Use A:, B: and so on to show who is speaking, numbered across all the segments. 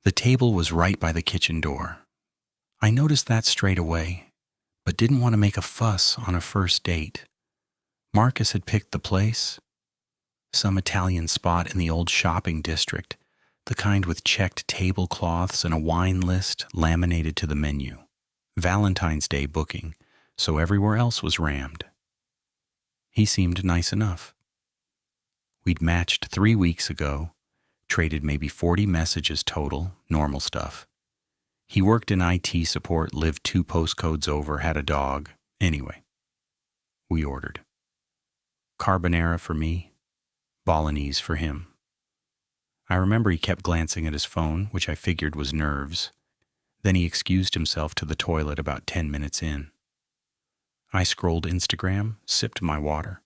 A: The table was right by the kitchen door. I noticed that straight away, but didn't want to make a fuss on a first date. Marcus had picked the place, some Italian spot in the old shopping district, the kind with checked tablecloths and a wine list laminated to the menu. Valentine's Day booking, so everywhere else was rammed. He seemed nice enough. We'd matched 3 weeks ago, traded maybe 40 messages total, normal stuff. He worked in IT support, lived 2 postcodes over, had a dog. Anyway, we ordered. Carbonara for me, bolognese for him. I remember he kept glancing at his phone, which I figured was nerves. Then he excused himself to the toilet about 10 minutes in. I scrolled Instagram, sipped my water.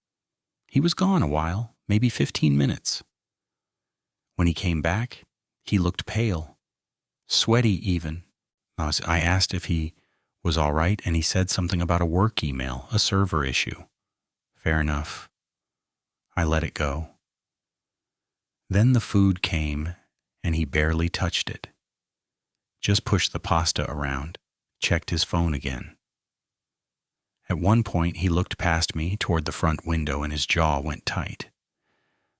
A: He was gone a while, maybe 15 minutes. When he came back, he looked pale, sweaty even. I asked if he was all right, and he said something about a work email, a server issue. Fair enough. I let it go. Then the food came, and he barely touched it. Just pushed the pasta around, checked his phone again. At one point, he looked past me toward the front window, and his jaw went tight.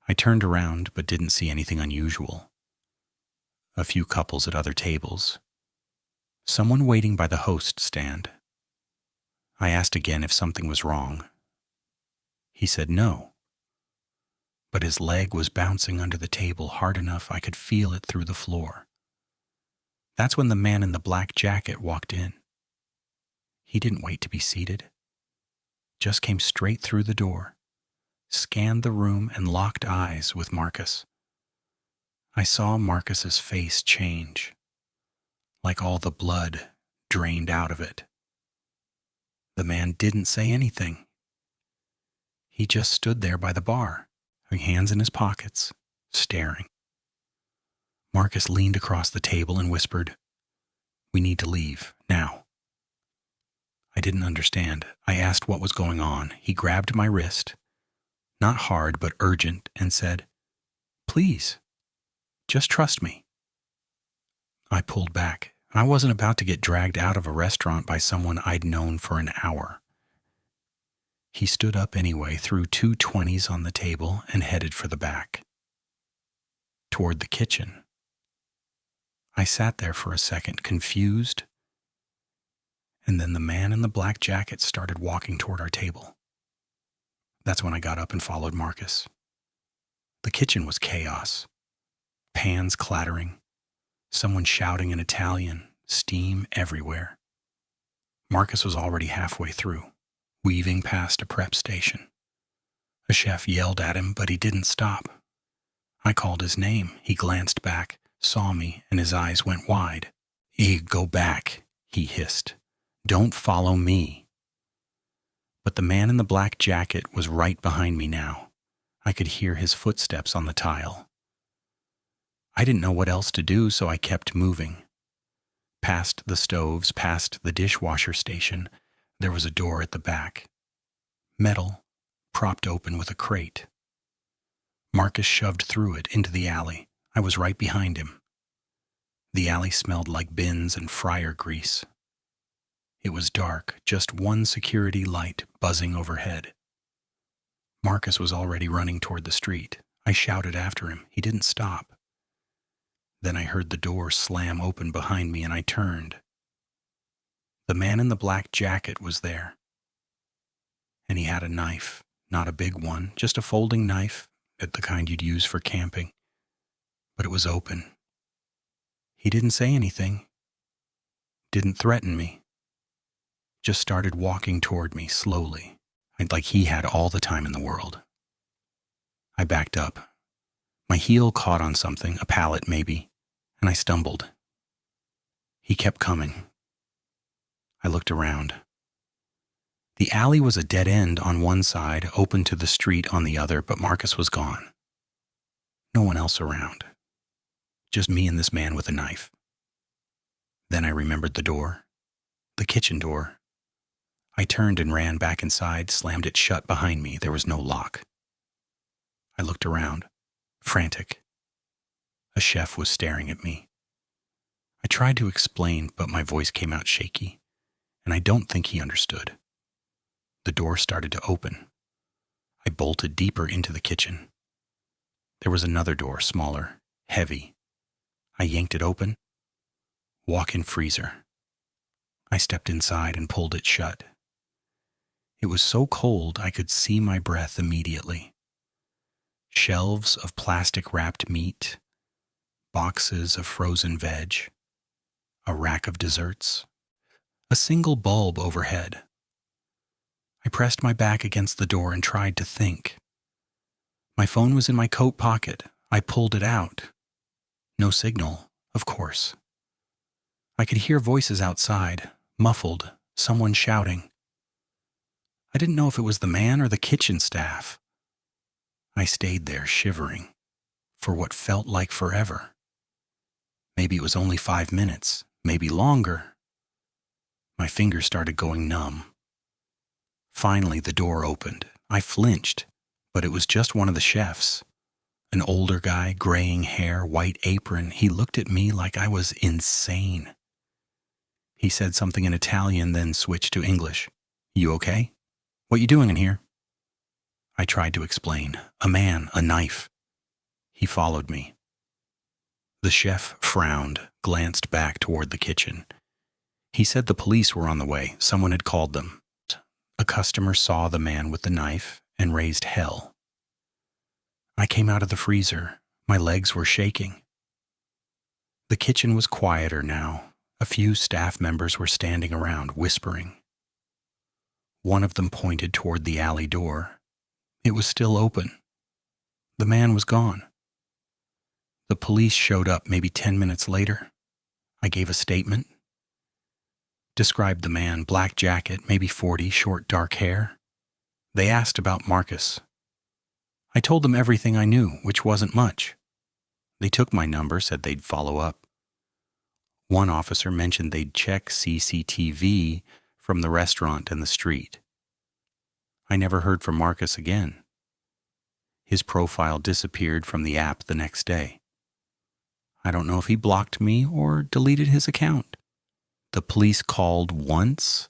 A: I turned around, but didn't see anything unusual. A few couples at other tables. Someone waiting by the host stand. I asked again if something was wrong. He said no. But his leg was bouncing under the table hard enough I could feel it through the floor. That's when the man in the black jacket walked in. He didn't wait to be seated. Just came straight through the door, scanned the room, and locked eyes with Marcus. I saw Marcus's face change, like all the blood drained out of it. The man didn't say anything. He just stood there by the bar, hands in his pockets, staring. Marcus leaned across the table and whispered, "We need to leave, now." I didn't understand. I asked what was going on. He grabbed my wrist, not hard but urgent, and said, "Please, just trust me." I pulled back. I wasn't about to get dragged out of a restaurant by someone I'd known for an hour. He stood up anyway, threw 2 20s on the table, and headed for the back, toward the kitchen. I sat there for a second, confused, and then the man in the black jacket started walking toward our table. That's when I got up and followed Marcus. The kitchen was chaos. Pans clattering, someone shouting in Italian, steam everywhere. Marcus was already halfway through, weaving past a prep station. A chef yelled at him, but he didn't stop. I called his name. He glanced back, saw me, and his eyes went wide. Go back," he hissed. "Don't follow me." But the man in the black jacket was right behind me now. I could hear his footsteps on the tile. I didn't know what else to do, so I kept moving. Past the stoves, past the dishwasher station, there was a door at the back. Metal, propped open with a crate. Marcus shoved through it into the alley. I was right behind him. The alley smelled like bins and fryer grease. It was dark, just one security light buzzing overhead. Marcus was already running toward the street. I shouted after him. He didn't stop. Then I heard the door slam open behind me, and I turned. The man in the black jacket was there. And he had a knife, not a big one, just a folding knife, the kind you'd use for camping. But it was open. He didn't say anything. Didn't threaten me. Just started walking toward me slowly, like he had all the time in the world. I backed up. My heel caught on something, a pallet maybe, and I stumbled. He kept coming. I looked around. The alley was a dead end on one side, open to the street on the other, but Marcus was gone. No one else around. Just me and this man with a knife. Then I remembered the door. The kitchen door. I turned and ran back inside, slammed it shut behind me. There was no lock. I looked around, frantic. A chef was staring at me. I tried to explain, but my voice came out shaky, and I don't think he understood. The door started to open. I bolted deeper into the kitchen. There was another door, smaller, heavy. I yanked it open. Walk-in freezer. I stepped inside and pulled it shut. It was so cold I could see my breath immediately. Shelves of plastic-wrapped meat, boxes of frozen veg, a rack of desserts, a single bulb overhead. I pressed my back against the door and tried to think. My phone was in my coat pocket. I pulled it out. No signal, of course. I could hear voices outside, muffled, someone shouting. I didn't know if it was the man or the kitchen staff. I stayed there shivering for what felt like forever. Maybe it was only 5 minutes, maybe longer. My fingers started going numb. Finally, the door opened. I flinched, but it was just one of the chefs. An older guy, graying hair, white apron. He looked at me like I was insane. He said something in Italian, then switched to English. "You okay? What you doing in here?" I tried to explain. "A man, a knife." He followed me. The chef frowned, glanced back toward the kitchen. He said the police were on the way. Someone had called them. A customer saw the man with the knife and raised hell. I came out of the freezer. My legs were shaking. The kitchen was quieter now. A few staff members were standing around, whispering. One of them pointed toward the alley door. It was still open. The man was gone. The police showed up maybe 10 minutes later. I gave a statement. Described the man, black jacket, maybe 40, short dark hair. They asked about Marcus. I told them everything I knew, which wasn't much. They took my number, said they'd follow up. One officer mentioned they'd check CCTV from the restaurant and the street. I never heard from Marcus again. His profile disappeared from the app the next day. I don't know if he blocked me or deleted his account. The police called once,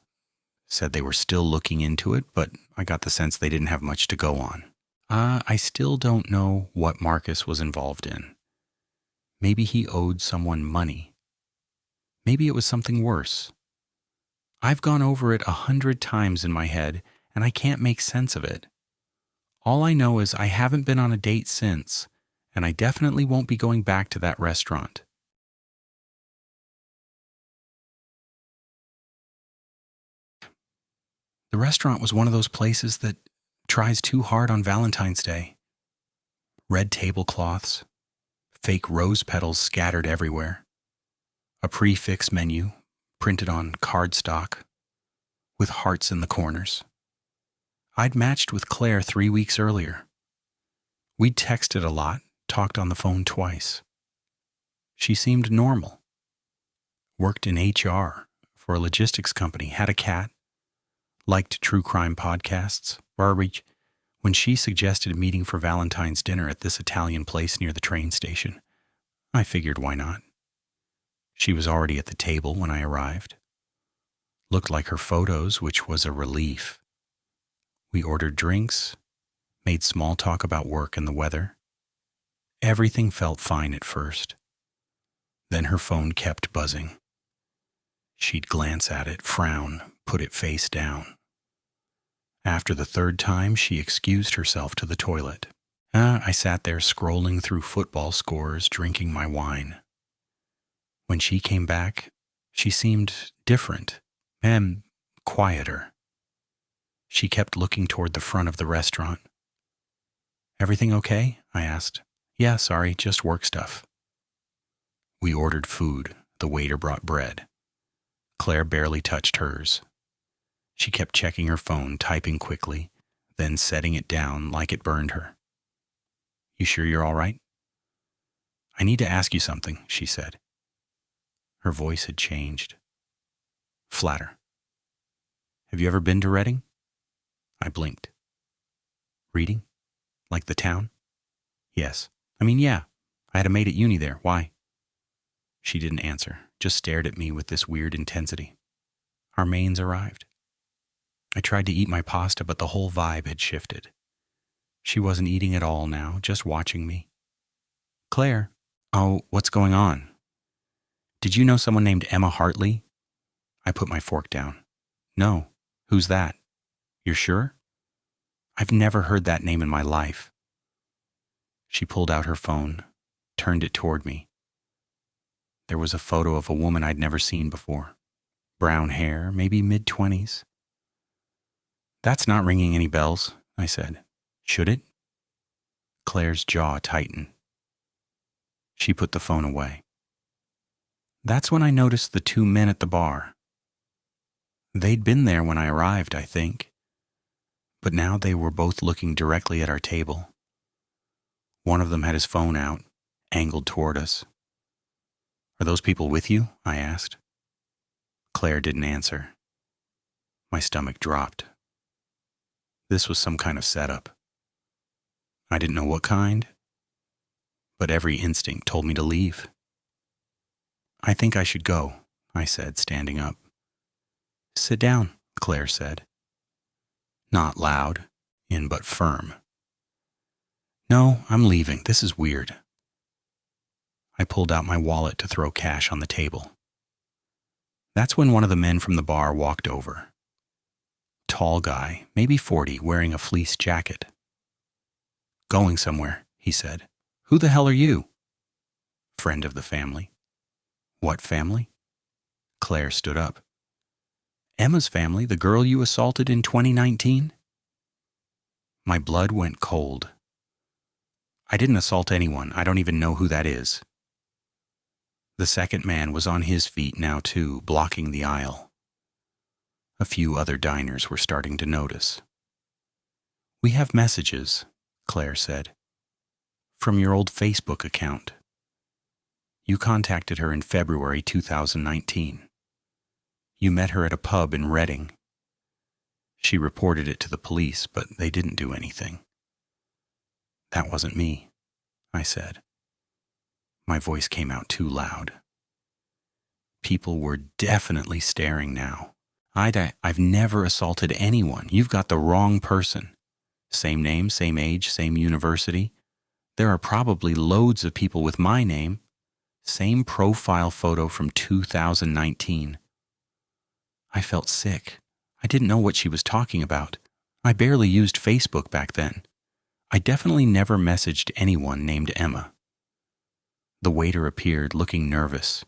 A: said they were still looking into it, but I got the sense they didn't have much to go on. I still don't know what Marcus was involved in. Maybe he owed someone money. Maybe it was something worse. I've gone over it 100 times in my head, and I can't make sense of it. All I know is I haven't been on a date since, and I definitely won't be going back to that restaurant. The restaurant was one of those places that tries too hard on Valentine's Day. Red tablecloths, fake rose petals scattered everywhere, a prefix menu printed on cardstock with hearts in the corners. I'd matched with Claire 3 weeks earlier. We'd texted a lot, talked on the phone twice. She seemed normal. Worked in HR for a logistics company, had a cat, liked true crime podcasts. When she suggested a meeting for Valentine's dinner at this Italian place near the train station, I figured why not. She was already at the table when I arrived. Looked like her photos, which was a relief. We ordered drinks, made small talk about work and the weather. Everything felt fine at first. Then her phone kept buzzing. She'd glance at it, frown, put it face down. After the third time, she excused herself to the toilet. I sat there scrolling through football scores, drinking my wine. When she came back, she seemed different and quieter. She kept looking toward the front of the restaurant. "Everything okay?" I asked. "Yeah, sorry, just work stuff." We ordered food. The waiter brought bread. Claire barely touched hers. She kept checking her phone, typing quickly, then setting it down like it burned her. "You sure you're all right?" "I need to ask you something," she said. Her voice had changed. Flatter. "Have you ever been to Reading?" I blinked. "Reading? Like the town?" "Yes. Yeah. I had a mate at uni there. Why?" She didn't answer. just stared at me with this weird intensity. Our mains arrived. I tried to eat my pasta, but the whole vibe had shifted. She wasn't eating at all now, just watching me. Claire, oh, what's going on? Did you know someone named Emma Hartley? I put my fork down. No, who's that? You're sure? I've never heard that name in my life. She pulled out her phone, turned it toward me. There was a photo of a woman I'd never seen before. Brown hair, maybe mid-20s. That's not ringing any bells, I said. Should it? Claire's jaw tightened. She put the phone away. That's when I noticed the two men at the bar. They'd been there when I arrived, I think. But now they were both looking directly at our table. One of them had his phone out, angled toward us. Are those people with you? I asked. Claire didn't answer. My stomach dropped. This was some kind of setup. I didn't know what kind, but every instinct told me to leave. I think I should go, I said, standing up. Sit down, Claire said. Not loud, but firm. No, I'm leaving. This is weird. I pulled out my wallet to throw cash on the table. That's when one of the men from the bar walked over. Tall guy, maybe 40, wearing a fleece jacket. Going somewhere, he said. Who the hell are you? Friend of the family. What family? Claire stood up. Emma's family, the girl you assaulted in 2019? My blood went cold. I didn't assault anyone. I don't even know who that is. The second man was on his feet now too, blocking the aisle. A few other diners were starting to notice. We have messages, Claire said, from your old Facebook account. You contacted her in February 2019. You met her at a pub in Reading. She reported it to the police, but they didn't do anything. That wasn't me, I said. My voice came out too loud. People were definitely staring now. I've never assaulted anyone. You've got the wrong person. Same name, same age, same university. There are probably loads of people with my name. Same profile photo from 2019. I felt sick. I didn't know what she was talking about. I barely used Facebook back then. I definitely never messaged anyone named Emma. The waiter appeared, looking nervous.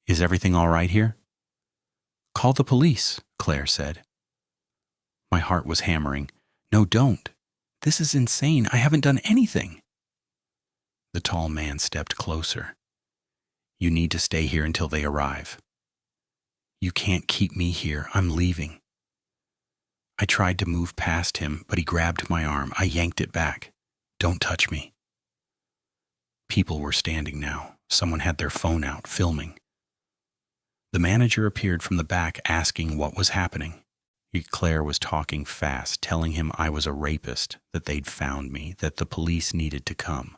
A: Is everything all right here? Call the police, Claire said. My heart was hammering. No, don't. This is insane. I haven't done anything. The tall man stepped closer. You need to stay here until they arrive. You can't keep me here. I'm leaving. I tried to move past him, but he grabbed my arm. I yanked it back. Don't touch me. People were standing now. Someone had their phone out, filming. The manager appeared from the back asking what was happening. Claire was talking fast, telling him I was a rapist, that they'd found me, that the police needed to come.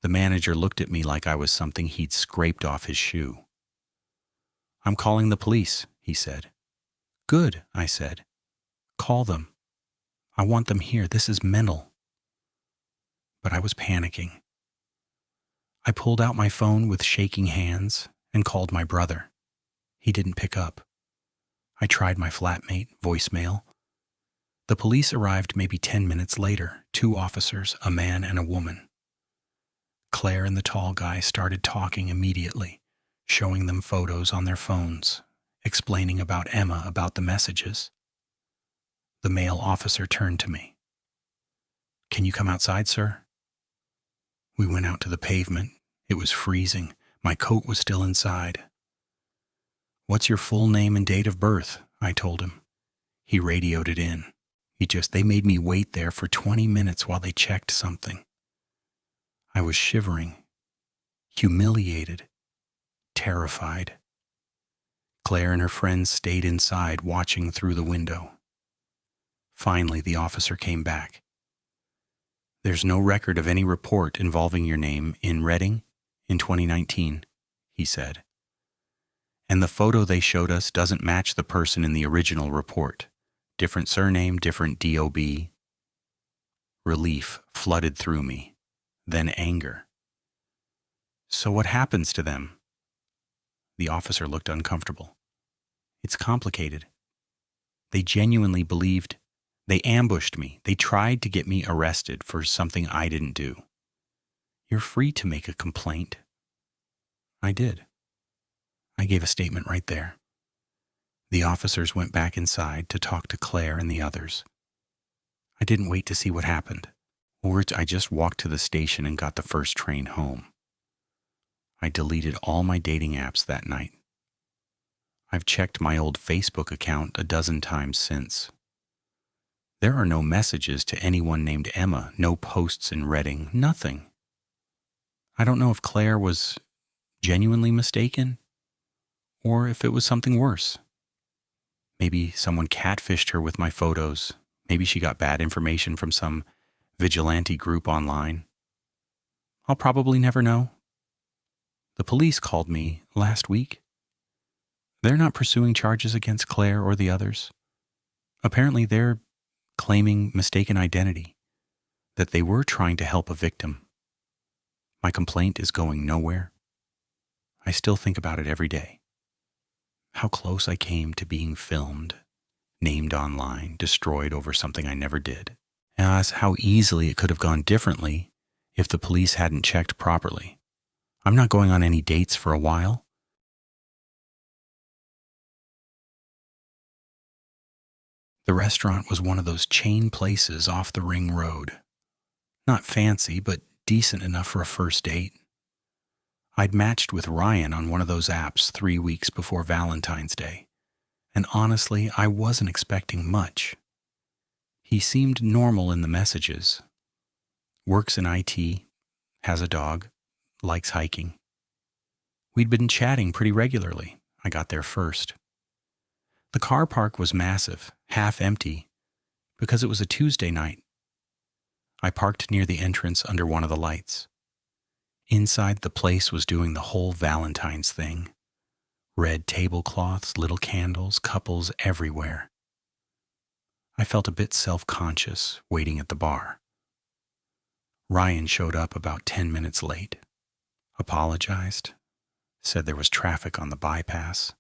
A: The manager looked at me like I was something he'd scraped off his shoe. I'm calling the police, he said. Good, I said. Call them. I want them here. This is mental. But I was panicking. I pulled out my phone with shaking hands and called my brother. He didn't pick up. I tried my flatmate, voicemail. The police arrived maybe 10 minutes later, 2 officers, a man and a woman. Claire and the tall guy started talking immediately, showing them photos on their phones, explaining about Emma, about the messages. The male officer turned to me. Can you come outside, sir? We went out to the pavement. It was freezing. My coat was still inside. What's your full name and date of birth? I told him. He radioed it in. They made me wait there for 20 minutes while they checked something. I was shivering, humiliated, terrified. Claire and her friends stayed inside watching through the window. Finally, the officer came back. There's no record of any report involving your name in Reading in 2019, he said. And the photo they showed us doesn't match the person in the original report. Different surname, different DOB. Relief flooded through me, then anger. So what happens to them? The officer looked uncomfortable. It's complicated. They genuinely believed. They ambushed me. They tried to get me arrested for something I didn't do. You're free to make a complaint. I did. I gave a statement right there. The officers went back inside to talk to Claire and the others. I didn't wait to see what happened. I just walked to the station and got the first train home. I deleted all my dating apps that night. I've checked my old Facebook account a dozen times since. There are no messages to anyone named Emma, no posts in Reading, nothing. I don't know if Claire was genuinely mistaken or if it was something worse. Maybe someone catfished her with my photos. Maybe she got bad information from some vigilante group online. I'll probably never know. The police called me last week. They're not pursuing charges against Claire or the others. Apparently they're claiming mistaken identity, that they were trying to help a victim. My complaint is going nowhere. I still think about it every day. How close I came to being filmed, named online, destroyed over something I never did. And how easily it could have gone differently if the police hadn't checked properly. I'm not going on any dates for a while. The restaurant was one of those chain places off the ring road. Not fancy, but decent enough for a first date. I'd matched with Ryan on one of those apps 3 weeks before Valentine's Day, and honestly, I wasn't expecting much. He seemed normal in the messages. Works in IT, has a dog, likes hiking. We'd been chatting pretty regularly. I got there first. The car park was massive, half empty, because it was a Tuesday night. I parked near the entrance under one of the lights. Inside, the place was doing the whole Valentine's thing. Red tablecloths, little candles, couples everywhere. I felt a bit self-conscious waiting at the bar. Ryan showed up about 10 minutes late. Apologized. Said there was traffic on the bypass.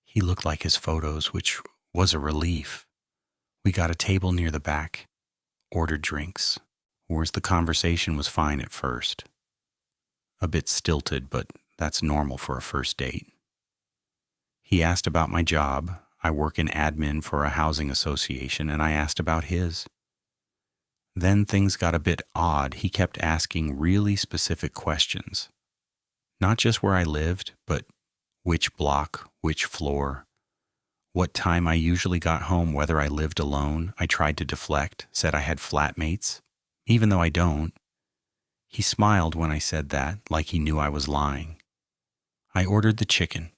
A: He looked like his photos, which was a relief. We got a table near the back, ordered drinks. Whereas the conversation was fine at first. A bit stilted, but that's normal for a first date. He asked about my job. I work in admin for a housing association, and I asked about his. Then things got a bit odd. He kept asking really specific questions. Not just where I lived, but which block, which floor, what time I usually got home, whether I lived alone. I tried to deflect, said I had flatmates, even though I don't. He smiled when I said that, like he knew I was lying. I ordered the chicken.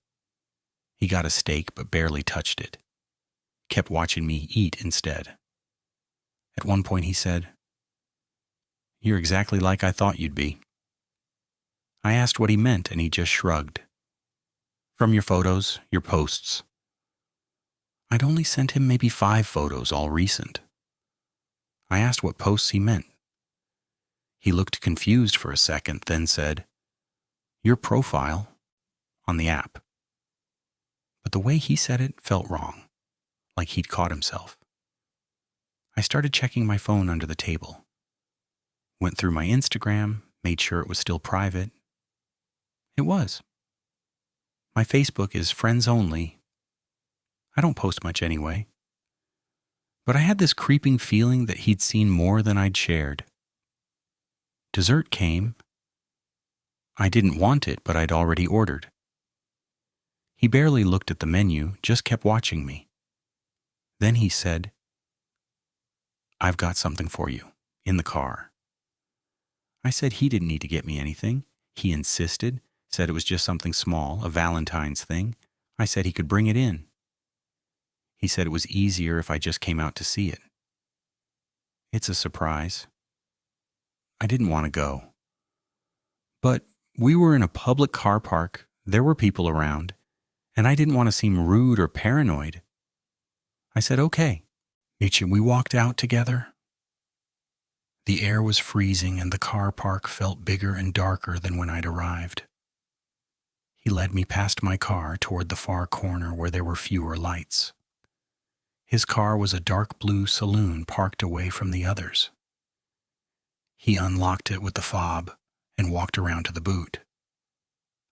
A: He got a steak but barely touched it. Kept watching me eat instead. At one point he said, "You're exactly like I thought you'd be." I asked what he meant and he just shrugged. "From your photos, your posts." I'd only sent him maybe 5 photos, all recent. I asked what posts he meant. He looked confused for a second, then said, "Your profile on the app." But the way he said it felt wrong, like he'd caught himself. I started checking my phone under the table. Went through my Instagram, made sure it was still private. It was. My Facebook is friends only. I don't post much anyway. But I had this creeping feeling that he'd seen more than I'd shared. Dessert came. I didn't want it, but I'd already ordered. He barely looked at the menu, just kept watching me. Then he said, "I've got something for you, in the car." I said he didn't need to get me anything. He insisted, said it was just something small, a Valentine's thing. I said he could bring it in. He said it was easier if I just came out to see it. It's a surprise. I didn't want to go. But we were in a public car park There were people around, and I didn't want to seem rude or paranoid. I said, okay. We walked out together. The air was freezing and the car park felt bigger and darker than when I'd arrived. He led me past my car toward the far corner where there were fewer lights. His car was a dark blue saloon parked away from the others. He unlocked it with the fob and walked around to the boot.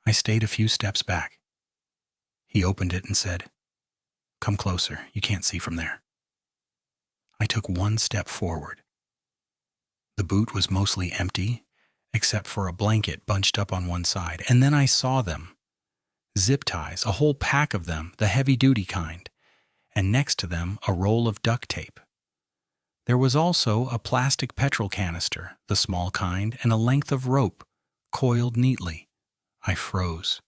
A: I stayed a few steps back. He opened it and said, "Come closer, you can't see from there." I took one step forward. The boot was mostly empty, except for a blanket bunched up on one side, and then I saw them. Zip ties, a whole pack of them, the heavy-duty kind, and next to them a roll of duct tape. There was also a plastic petrol canister, the small kind, and a length of rope, coiled neatly. I froze.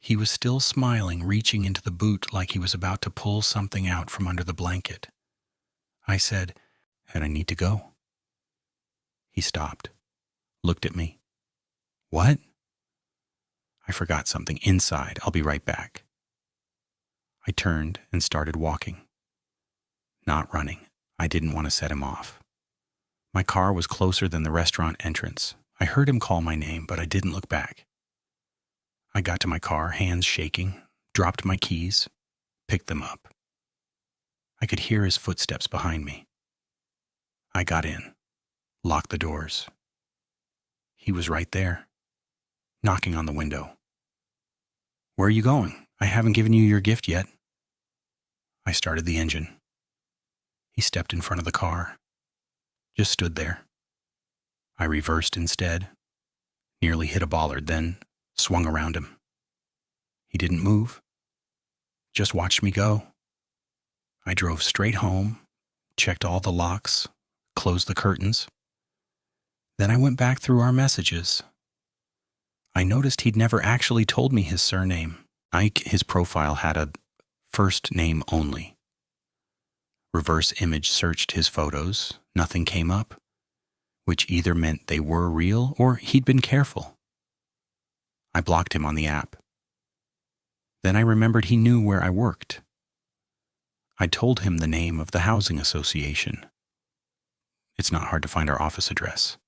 A: He was still smiling, reaching into the boot like he was about to pull something out from under the blanket. I said, "And I need to go." He stopped, looked at me. "What?" "I forgot something inside. I'll be right back." I turned and started walking. Not running. I didn't want to set him off. My car was closer than the restaurant entrance. I heard him call my name, but I didn't look back. I got to my car, hands shaking, dropped my keys, picked them up. I could hear his footsteps behind me. I got in, locked the doors. He was right there, knocking on the window. "Where are you going? I haven't given you your gift yet." I started the engine. He stepped in front of the car, just stood there. I reversed instead, nearly hit a bollard, then swung around him. He didn't move, just watched me go. I drove straight home, checked all the locks, closed the curtains. Then I went back through our messages. I noticed he'd never actually told me his surname. His profile had a first name only. Reverse image searched his photos. Nothing came up, which either meant they were real or he'd been careful. I blocked him on the app. Then I remembered he knew where I worked. I told him the name of the housing association. It's not hard to find our office address.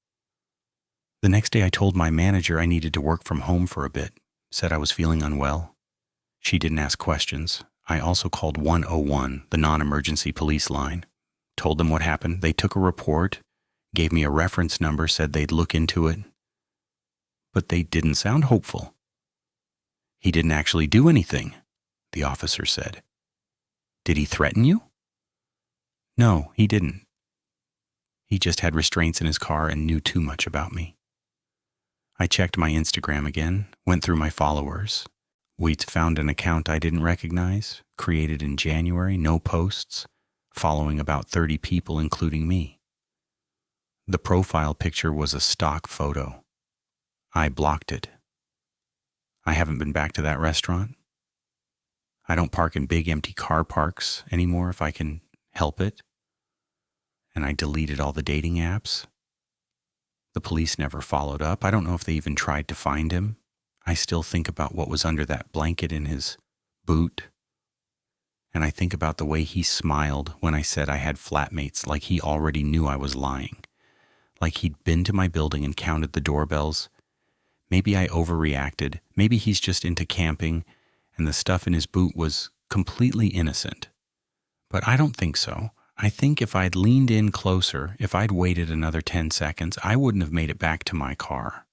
A: The next day I told my manager I needed to work from home for a bit, said I was feeling unwell. She didn't ask questions. I also called 101, the non-emergency police line, told them what happened. They took a report, gave me a reference number, said they'd look into it. But they didn't sound hopeful. "He didn't actually do anything," the officer said. "Did he threaten you?" "No, he didn't. He just had restraints in his car and knew too much about me." I checked my Instagram again, went through my followers. We'd found an account I didn't recognize, created in January, no posts, following about 30 people, including me. The profile picture was a stock photo. I blocked it. I haven't been back to that restaurant. I don't park in big empty car parks anymore if I can help it. And I deleted all the dating apps. The police never followed up. I don't know if they even tried to find him. I still think about what was under that blanket in his boot. And I think about the way he smiled when I said I had flatmates, like he already knew I was lying. Like he'd been to my building and counted the doorbells. Maybe I overreacted. Maybe he's just into camping and the stuff in his boot was completely innocent. But I don't think so. I think if I'd leaned in closer, if I'd waited another 10 seconds, I wouldn't have made it back to my car.